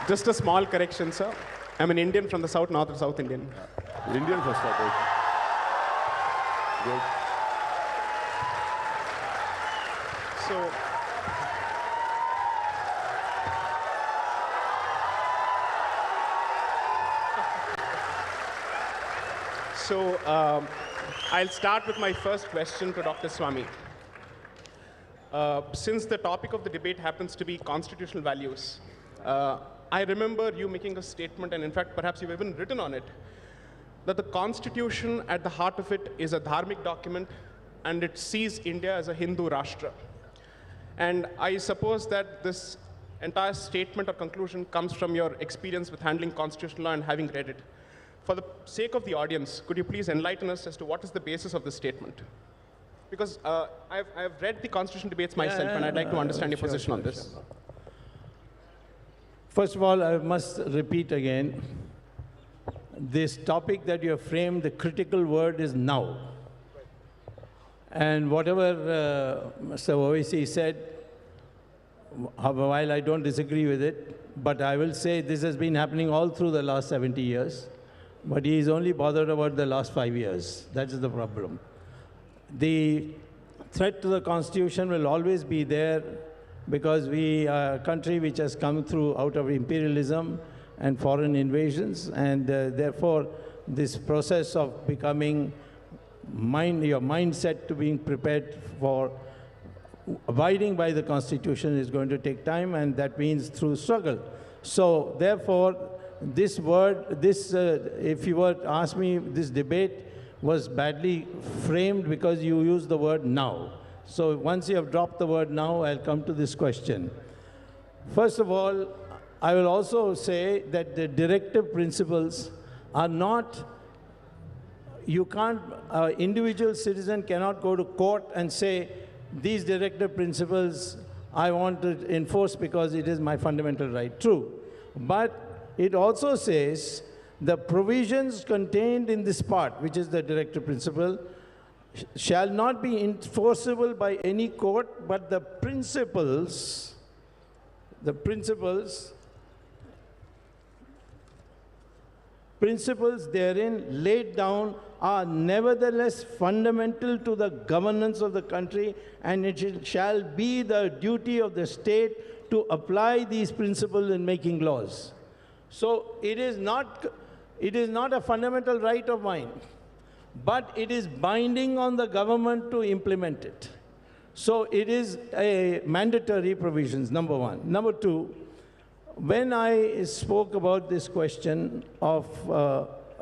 Just a small correction, sir. I'm an Indian from the south, not the South Indian. Indian first, okay. Good. So I'll start with my first question to Dr. Swamy. Since the topic of the debate happens to be constitutional values, I remember you making a statement, and in fact, perhaps you've even written on it, that the Constitution, at the heart of it, is a dharmic document, and it sees India as a Hindu Rashtra. And I suppose that this entire statement or conclusion comes from your experience with handling constitutional law and having read it. For the sake of the audience, could you please enlighten us as to what is the basis of this statement? Because I've read the constitutional debates myself, and I'd like to understand your position on this. Sure. First of all, I must repeat again, this topic that you have framed, the critical word is now. And whatever Mr. Owaisi said, while I don't disagree with it, but I will say this has been happening all through the last 70 years. But he is only bothered about the last 5 years. That is the problem. The threat to the Constitution will always be there because we are a country which has come through out of imperialism and foreign invasions, and therefore this process of becoming your mindset to being prepared for abiding by the Constitution is going to take time, and that means through struggle. So therefore, this word, if you were to ask me, this debate was badly framed because you used the word now. So once you have dropped the word now, I'll come to this question. First of all, I will also say that the directive principles are not, you can't, individual citizen cannot go to court and say, these directive principles I want to enforce because it is my fundamental right. True. But it also says the provisions contained in this part, which is the directive principle, shall not be enforceable by any court, but the principles therein laid down are nevertheless fundamental to the governance of the country, and it shall be the duty of the state to apply these principles in making laws. So it is not a fundamental right of mine, but it is binding on the government to implement it. So it is a mandatory provisions, number one. Number two, when I spoke about this question of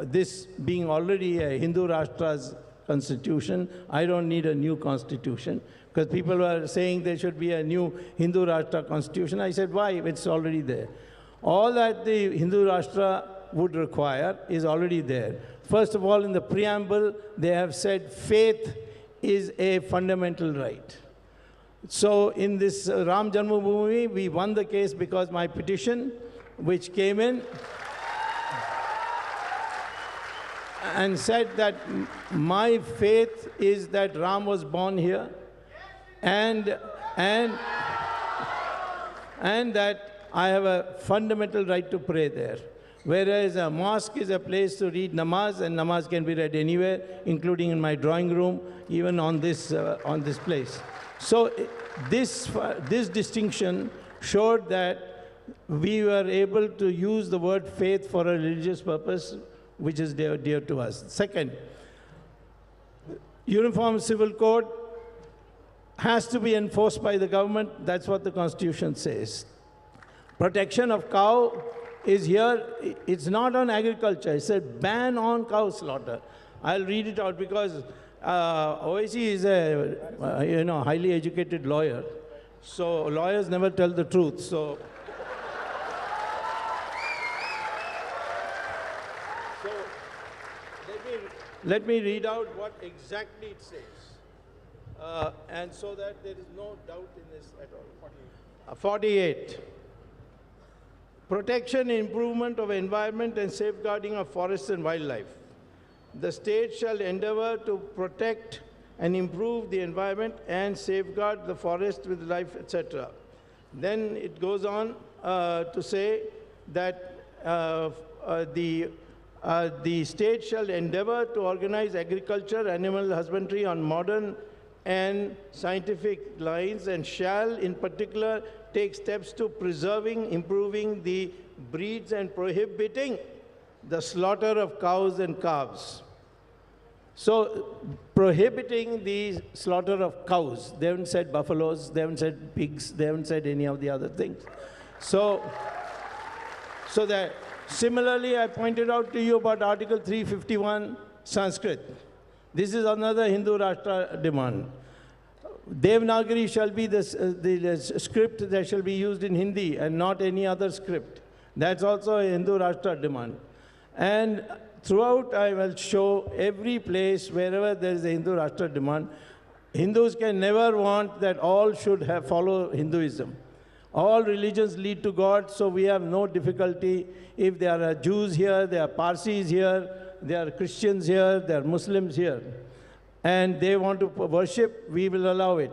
this being already a Hindu Rashtra's constitution, I don't need a new constitution, because people were saying there should be a new Hindu Rashtra constitution. I said, why? It's already there. All that the Hindu Rashtra would require is already there. First of all, in the preamble, they have said faith is a fundamental right. So in this Ram Janmabhoomi, we won the case because my petition, which came in and said that my faith is that Ram was born here, and that I have a fundamental right to pray there. Whereas a mosque is a place to read namaz, and namaz can be read anywhere, including in my drawing room, even on this place. So this distinction showed that we were able to use the word faith for a religious purpose, which is dear to us. Second, Uniform Civil Code has to be enforced by the government. That's what the Constitution says. Protection of cow is here. It's not on agriculture. It's a ban on cow slaughter. I'll read it out because Owaisi is a highly educated lawyer. So lawyers never tell the truth. So let me read out what exactly it says, and so that there is no doubt in this at all. 48. Protection and improvement of environment and safeguarding of forests and wildlife. The state shall endeavor to protect and improve the environment and safeguard the forest with life, etc. Then it goes on to say, that the state shall endeavor to organize agriculture, animal husbandry on modern and scientific lines, and shall in particular take steps to preserving, improving the breeds and prohibiting the slaughter of cows and calves. So prohibiting the slaughter of cows. They haven't said buffaloes, they haven't said pigs, they haven't said any of the other things. So that similarly, I pointed out to you about Article 351 Sanskrit. This is another Hindu Rashtra demand. Devanagari shall be the script that shall be used in Hindi and not any other script. That's also a Hindu Rashtra demand. And throughout, I will show every place wherever there is a Hindu Rashtra demand. Hindus can never want that all should follow Hinduism. All religions lead to God, so we have no difficulty. If there are Jews here, there are Parsis here, there are Christians here, there are Muslims here, and they want to worship, we will allow it.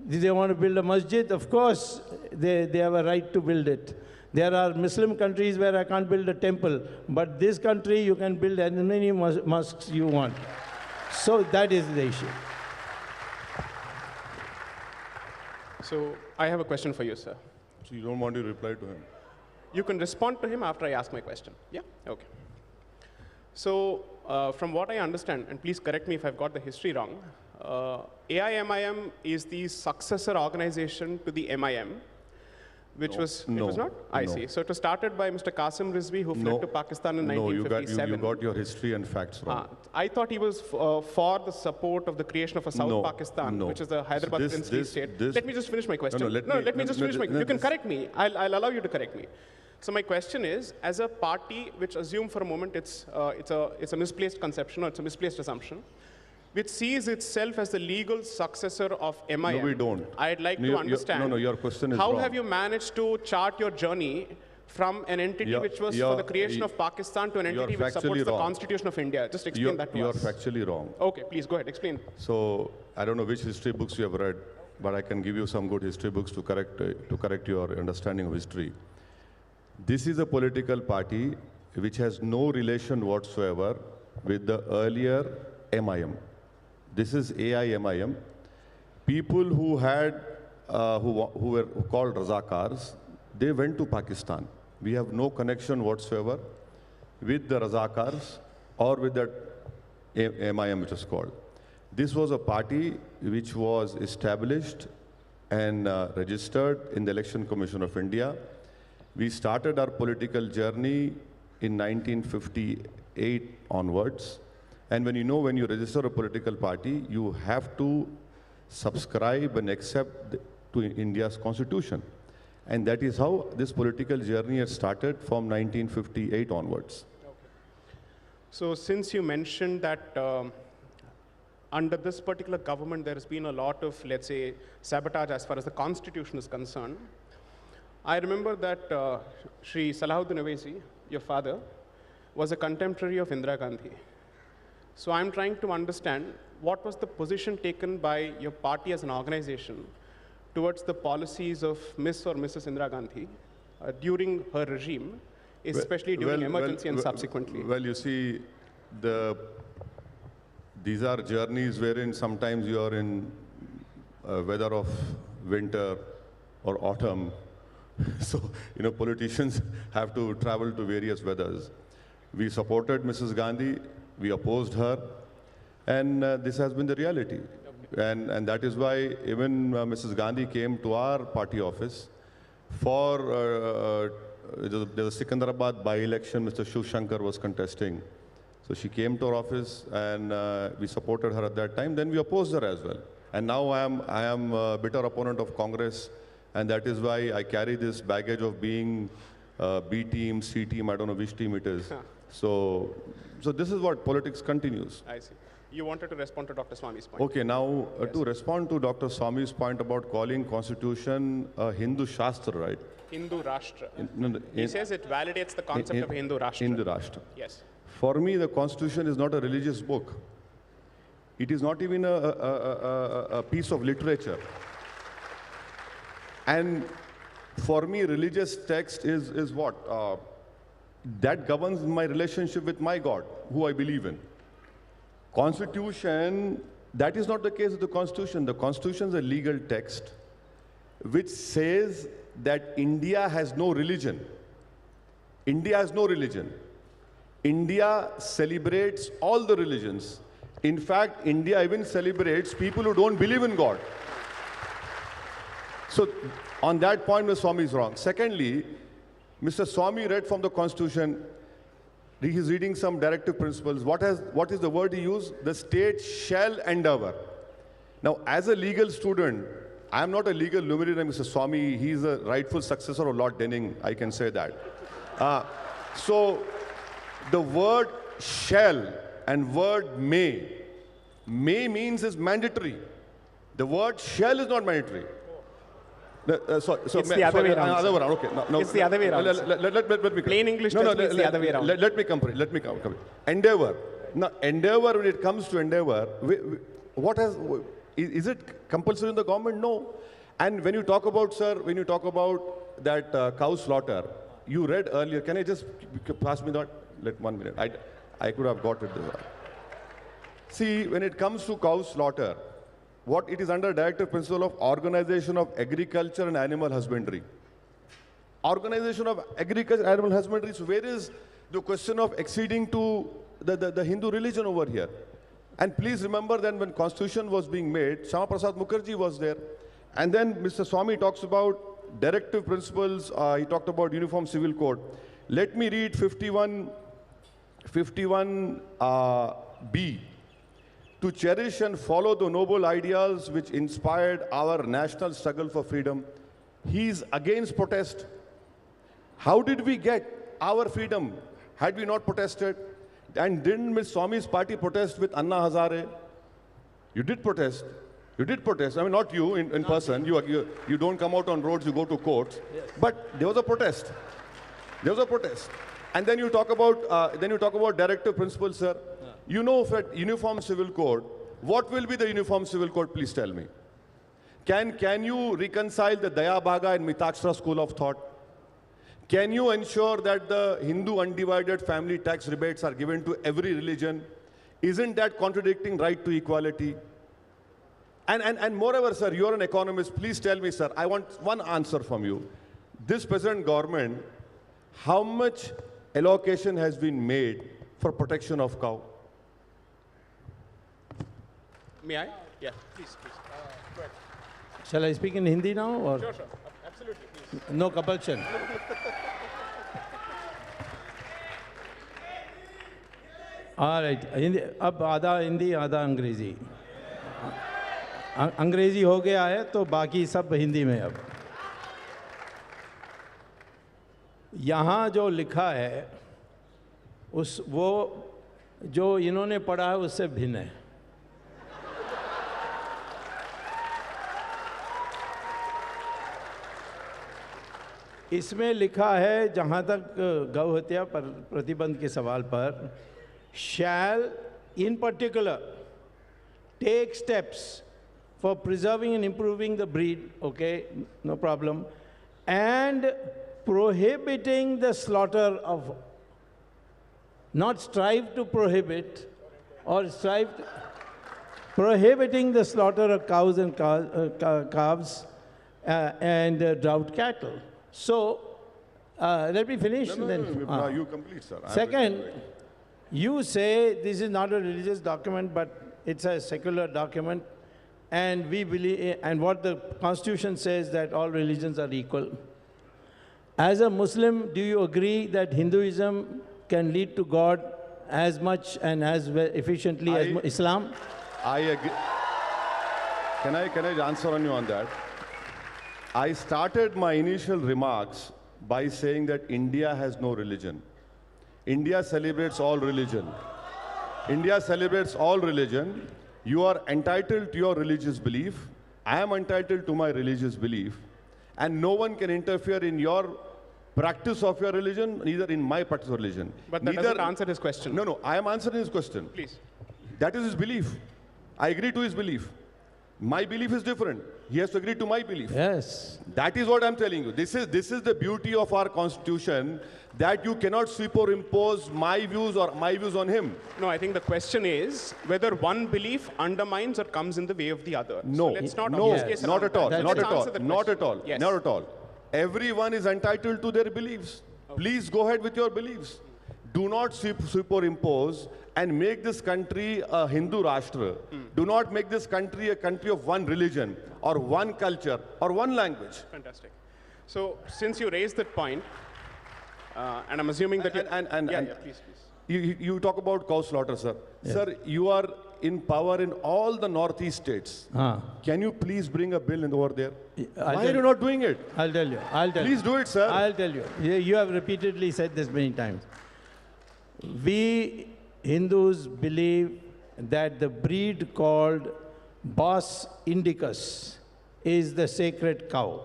If they want to build a masjid, of course, they have a right to build it. There are Muslim countries where I can't build a temple, but this country you can build as many mosques you want. So that is the issue. So I have a question for you, sir. So you don't want to reply to him? You can respond to him after I ask my question. Yeah? Okay. So from what I understand, and please correct me if I've got the history wrong, AIMIM is the successor organization to the MIM, which was, it was not? I see. So it was started by Mr. Qasim Rizvi, who fled to Pakistan in 1957. You got your history and facts wrong. I thought he was for the support of the creation of a South Pakistan, which is the Hyderabad princely state. Let me just finish my question. Let me just finish my question. You can correct me. I'll allow you to correct me. So my question is, as a party, which assume for a moment it's a misplaced conception or it's a misplaced assumption, which sees itself as the legal successor of MIM. No, we don't. I'd like to understand, your question is how wrong. have you managed to chart your journey from an entity which was for the creation of Pakistan to an entity which supports the Constitution of India? Just explain that to us. You're factually wrong. Okay, please go ahead, explain. So I don't know which history books you have read, but I can give you some good history books to correct your understanding of history. This is a political party which has no relation whatsoever with the earlier MIM. This is AIMIM. People who had, who were called Razakars, they went to Pakistan. We have no connection whatsoever with the Razakars or with that MIM, which is called. This was a party which was established and registered in the Election Commission of India. We started our political journey in 1958 onwards. And when you register a political party, you have to subscribe and accept to India's constitution. And that is how this political journey has started from 1958 onwards. Okay. So since you mentioned that under this particular government, there has been a lot of, let's say, sabotage as far as the constitution is concerned, I remember that Shri Salahuddin Owaisi, your father, was a contemporary of Indira Gandhi. So I'm trying to understand what was the position taken by your party as an organization towards the policies of Miss or Mrs. Indira Gandhi during her regime, especially during emergency and subsequently. Well, you see, these are journeys wherein sometimes you are in weather of winter or autumn. So, politicians have to travel to various weathers. We supported Mrs. Gandhi. We opposed her, and this has been the reality. Okay. And that is why even Mrs. Gandhi came to our party office for the Secunderabad by-election Mr. Shiv Shankar was contesting. So she came to our office, and we supported her at that time. Then we opposed her as well. And now I am a bitter opponent of Congress, and that is why I carry this baggage of being B team, C team, I don't know which team it is. So this is what politics continues. I see. You wanted to respond to Dr. Swamy's point. Okay, now yes. To respond to Dr. Swamy's point about calling constitution a Hindu Shastra, right? Hindu Rashtra. He says it validates the concept of Hindu Rashtra. Hindu Rashtra. Yes. For me, the constitution is not a religious book. It is not even a piece of literature. And For me, religious text is what? That governs my relationship with my God, who I believe in. Constitution, that is not the case with the Constitution. The Constitution is a legal text which says that India has no religion. India has no religion. India celebrates all the religions. In fact, India even celebrates people who don't believe in God. So on that point, Mr. Swamy is wrong. Secondly, Mr. Swamy read from the Constitution. He's reading some directive principles. What is the word he used? The state shall endeavor. Now, as a legal student, I am not a legal luminary, Mr. Swamy. He's a rightful successor of Lord Denning, I can say that. So, the word shall and word may means is mandatory. The word shall is not mandatory. It's the other way around. Okay. No, it's the other way around. Let me plain English tells me it's the other way around. Let me complete. Endeavor. Now, endeavor, when it comes to endeavor, is it compulsory in the government? No. And when you talk about, sir, that cow slaughter, you read earlier. Can I just pass me that? 1 minute. I could have got it there. See, when it comes to cow slaughter, what it is under directive principle of organization of agriculture and animal husbandry. Organization of agriculture and animal husbandry. So where is the question of acceding to the Hindu religion over here? And please remember that when Constitution was being made, Shama Prasad Mukherjee was there. And then Mr. Swamy talks about directive principles. He talked about Uniform Civil Code. Let me read 51B. To cherish and follow the noble ideals which inspired our national struggle for freedom. He is against protest. How did we get our freedom had we not protested? And didn't Ms. Swamy's party protest with Anna Hazare? You did protest. You did protest. I mean, not you in person. You don't come out on roads, you go to courts. Yes. But there was a protest. There was a protest. And then you talk about directive principles, sir. Yeah. You know, for Uniform Civil Code, what will be the Uniform Civil Code? Please tell me. Can you reconcile the Daya Bhaga and Mitakshara school of thought? Can you ensure that the Hindu undivided family tax rebates are given to every religion? Isn't that contradicting right to equality? And moreover, sir, you're an economist. Please tell me, sir, I want one answer from you. This present government, how much allocation has been made for protection of cow? May I? Yeah, please. Go ahead. Shall I speak in Hindi now? Or? Sure. Absolutely, please. No compulsion. All right. अब आधा हिंदी आधा अंग्रेजी. अंग्रेजी हो गया है तो बाकी सब हिंदी में अब. यहाँ जो लिखा है वो जो इन्होंने पढ़ा है उससे भिन्न है. इसमें लिखा है जहाँ तक गौ हत्या पर प्रतिबंध के सवाल पर shall in particular take steps for preserving and improving the breed, okay, no problem, and prohibiting the slaughter of, not strive to prohibit, or prohibiting the slaughter of cows and calves and drought cattle. So, let me finish. No, you complete, sir. Second, you say this is not a religious document, but it's a secular document, and we believe, and what the Constitution says that all religions are equal. As a Muslim, do you agree that Hinduism can lead to God as much and as efficiently as Islam? I agree. Can I answer on you on that? I started my initial remarks by saying that India has no religion. India celebrates all religion. India celebrates all religion. You are entitled to your religious belief. I am entitled to my religious belief. And no one can interfere in your practice of your religion, neither in my practice of religion. But that doesn't answer his question. No, I am answering his question. Please. That is his belief. I agree to his belief. My belief is different. He has to agree to my belief. Yes. That is what I'm telling you. This is the beauty of our constitution, that you cannot superimpose my views or my views on him. No, I think the question is whether one belief undermines or comes in the way of the other. No, so let's not no, obfuscate not around at all, that. not Let's at all, answer the not question. at all, Yes. not at all. Everyone is entitled to their beliefs. Please go ahead with your beliefs. Do not superimpose and make this country a Hindu Rashtra. Do not make this country a country of one religion or one culture or one language. Fantastic. So since you raised that point, and I'm assuming that please. You talk about cow slaughter, sir. Yes. Sir, you are in power in all the Northeast states. Can you please bring a bill over there? Why are you not doing it? I'll tell you. Please do it, sir. I'll tell you. You have repeatedly said this many times. We Hindus believe that the breed called Bos indicus is the sacred cow.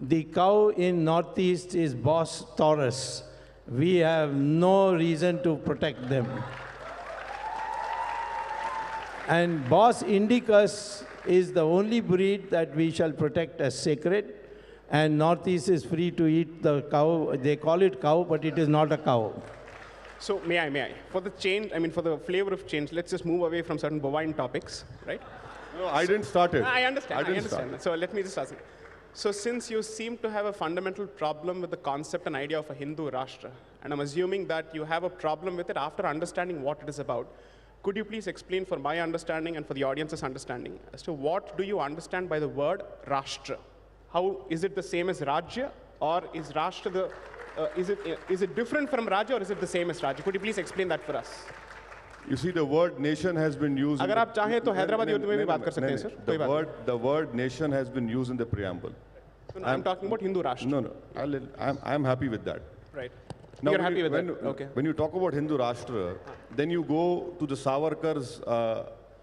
The cow in Northeast is Bos taurus. We have no reason to protect them. And Bos indicus is the only breed that we shall protect as sacred, and Northeast is free to eat the cow. They call it cow, but it is not a cow. So may I, for the change, for the flavor of change, let's just move away from certain bovine topics, right? No, I didn't start it. I understand. So let me just ask you. So since you seem to have a fundamental problem with the concept and idea of a Hindu Rashtra, and I'm assuming that you have a problem with it after understanding what it is about, could you please explain for my understanding and for the audience's understanding as to what do you understand by the word Rashtra? How is it the same as Rajya, or is Rashtra the is it different from Rajya, or is it the same as Rajya? Could you please explain that for us? You see, the word nation has been used. अगर आप चाहें तो हैदराबादी उर्दू में भी बात कर सकते हैं, sir. The word nation has been used in the preamble. No, I'm talking about Hindu Rashtra. No. I'm happy with that. Right. Now, You're happy with that? Okay. When you talk about Hindu Rashtra, then you go to the Savarkar's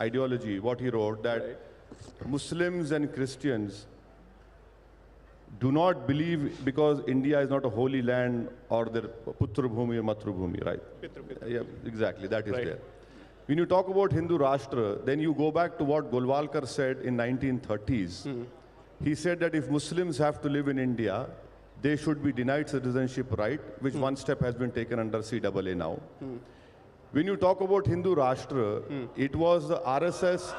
ideology, what he wrote, that Muslims and Christians do not believe, because India is not a holy land, or their Putra Bhumi or Matru Bhumi, right? Yeah, exactly, that is there. When you talk about Hindu Rashtra, then you go back to what Golwalkar said in 1930s. He said that if Muslims have to live in India, they should be denied citizenship right, which one step has been taken under CAA now. When you talk about Hindu Rashtra, it was the RSS,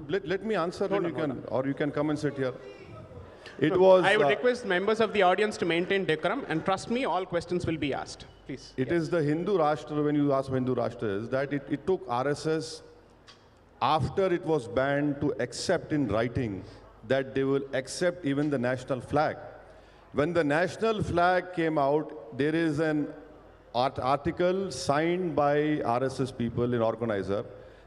let me answer, or you can come and sit here. I would request members of the audience to maintain decorum, and trust me, all questions will be asked. Please. It is the Hindu Rashtra, when you ask Hindu Rashtra, is that it took RSS, after it was banned, to accept in writing that they will accept even the national flag. When the national flag came out, there is an article signed by RSS people, an organizer,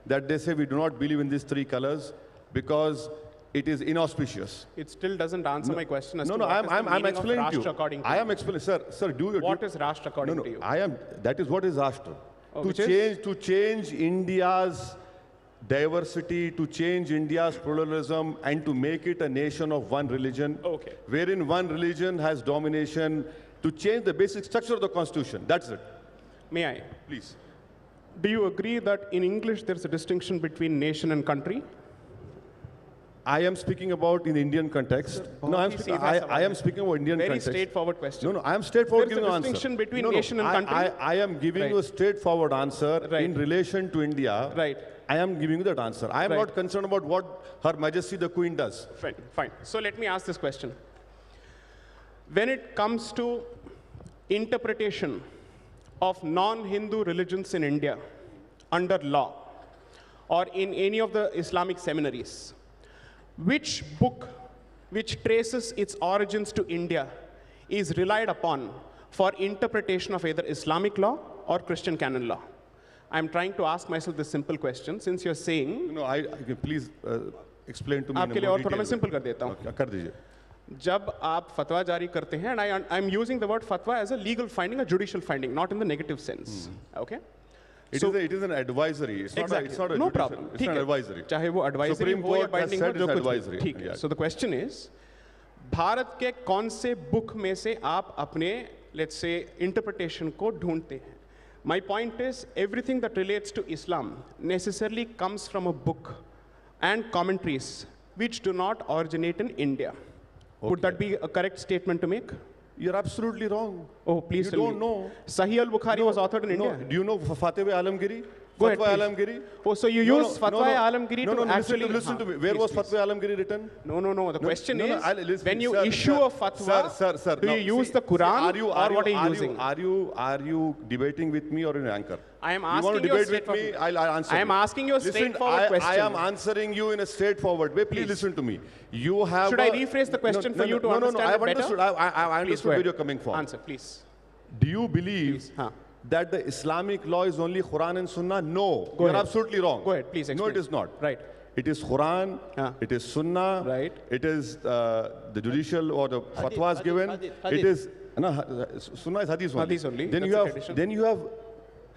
that they say we do not believe in these three colors because it is inauspicious. It still doesn't answer my question as to I'm explaining to you. According to I am explaining, sir. What is Rashtra according to you? That is what is Rashtra. To change India's diversity, to change India's pluralism, and to make it a nation of one religion, wherein one religion has domination, to change the basic structure of the constitution. That's it. May I? Please. Do you agree that in English there's a distinction between nation and country? I am speaking about in Indian context. No, I am speaking about Indian context. Very straightforward question. No, I am straightforward giving an answer. There's a distinction between nation and country? I am giving you a straightforward answer in relation to India. Right. I am giving you that answer. I am not concerned about what Her Majesty the Queen does. Fine. So let me ask this question. When it comes to interpretation of non-Hindu religions in India under law or in any of the Islamic seminaries, which book which traces its origins to India is relied upon for interpretation of either Islamic law or Christian canon law? I'm trying to ask myself this simple question, since you're saying... No, please explain to me आपके लिए और थोड़ा मैं simple कर देता हूँ. कर दीजिए. जब आप फतवा जारी करते हैं, and I'm using the word fatwa as a legal finding, a judicial finding, not in the negative sense. Okay? It is an advisory. It's not a no problem. It's an advisory. चाहे वो advisory Supreme हो या Court has binding said हो, जो it's कुछ advisory. ठीक है. So the question is, Bharat के कौन से book में से आप अपने, let's say, interpretation को ढूंढते हैं? My point is, everything that relates to Islam necessarily comes from a book and commentaries which do not originate in India. Would that be a correct statement to make? You're absolutely wrong. Oh, please You tell me. don't know. Sahih al-Bukhari was authored in India. Do you know Fatwa Alamgiri? Go ahead, Fatwa please. Alamgiri? Oh, so you use Fatwa Alamgiri to actually... Listen to me. Where was Fatwa Alamgiri written? No. The question is, listen, when you sir, issue a fatwa, sir, do you use the Quran or what are you using? Are you debating with me or an anchor? I am You asking want to you a debate with me? I'll answer. I am asking you a straightforward question. I am answering you in a straightforward way. Please listen to me. You have. Should I rephrase the question for you to understand I have it better? understood. I understood where you're coming from. Answer, please. Do you believe that the Islamic law is only Quran and Sunnah? No. You're absolutely wrong. Go ahead, please explain. No, it is not. Right. It is Quran, it is Sunnah, right. It is the judicial or the fatwas given. Hadith. It is, no, Sunnah is Hadith only. Hadith only. Then you have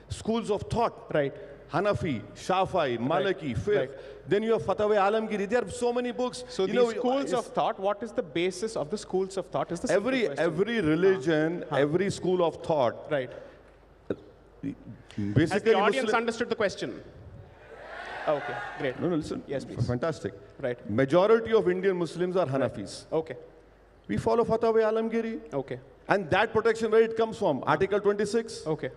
schools of thought. Right. Hanafi, Shafi'i, Maliki, Fiqh. Right. Then you have Fatwa Alamgiri. There are so many books. So these schools of thought, what is the basis of the schools of thought? Is the every religion, every school of thought. Right. Basically, Has the audience understood the question? Okay, great. No, listen. Yes, please. Fantastic. Right. Majority of Indian Muslims are Hanafis. Okay. We follow Fatwa Alamgiri. Okay. And that protection, where it comes from? Article 26. Okay.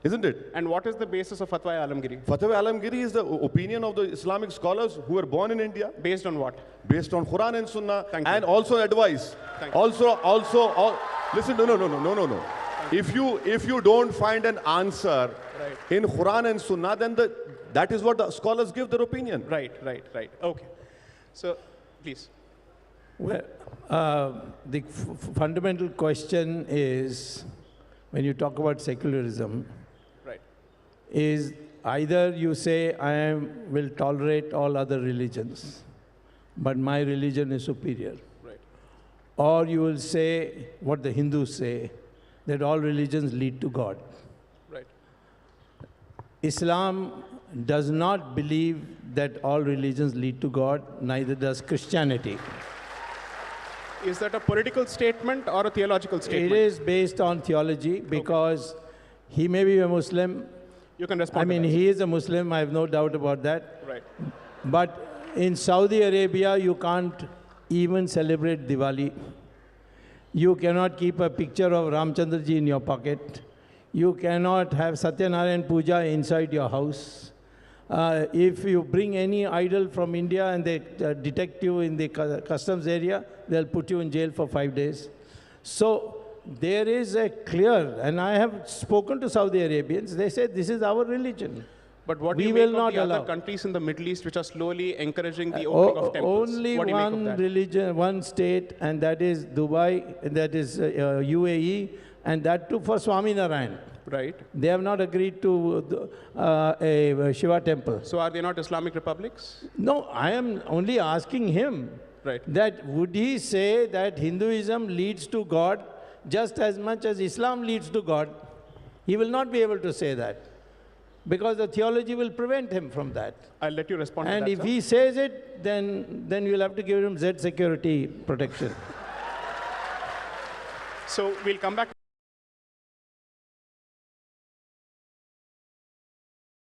Isn't it? And what is the basis of Fatwa Alamgiri? Fatwa Alamgiri is the opinion of the Islamic scholars who were born in India. Based on what? Based on Quran and Sunnah. Thank you. And also advice. Thank you. Listen, no. If you don't find an answer in Quran and Sunnah, then that is what the scholars give their opinion. Right. Okay. So, please. Well, the fundamental question is, when you talk about secularism, Right. is either you say, I will tolerate all other religions, but my religion is superior. Right. Or you will say what the Hindus say, that all religions lead to God. Right. Islam does not believe that all religions lead to God, neither does Christianity. Is that a political statement or a theological statement? It is based on theology because he may be a Muslim. You can respond. I mean, to that. he is a Muslim, I have no doubt about that. Right. But in Saudi Arabia, you can't even celebrate Diwali. You cannot keep a picture of Ramchandraji in your pocket. You cannot have Satyanarayan Puja inside your house. If you bring any idol from India and they detect you in the customs area, they'll put you in jail for 5 days. So there is a clear, and I have spoken to Saudi Arabians, they say this is our religion. But what do We you will make not of the allow. other countries in the Middle East which are slowly encouraging the opening of temples? Only What do you make of one that? religion, one state, and that is Dubai, and that is UAE, and that too for Swaminarayan. Right. They have not agreed to a Shiva temple. So are they not Islamic republics? No, I am only asking him Right. that would he say that Hinduism leads to God just as much as Islam leads to God? He will not be able to say that because the theology will prevent him from that. I'll let you respond And to that, if sir. he says it, then you'll have to give him Z security protection. So we'll come back.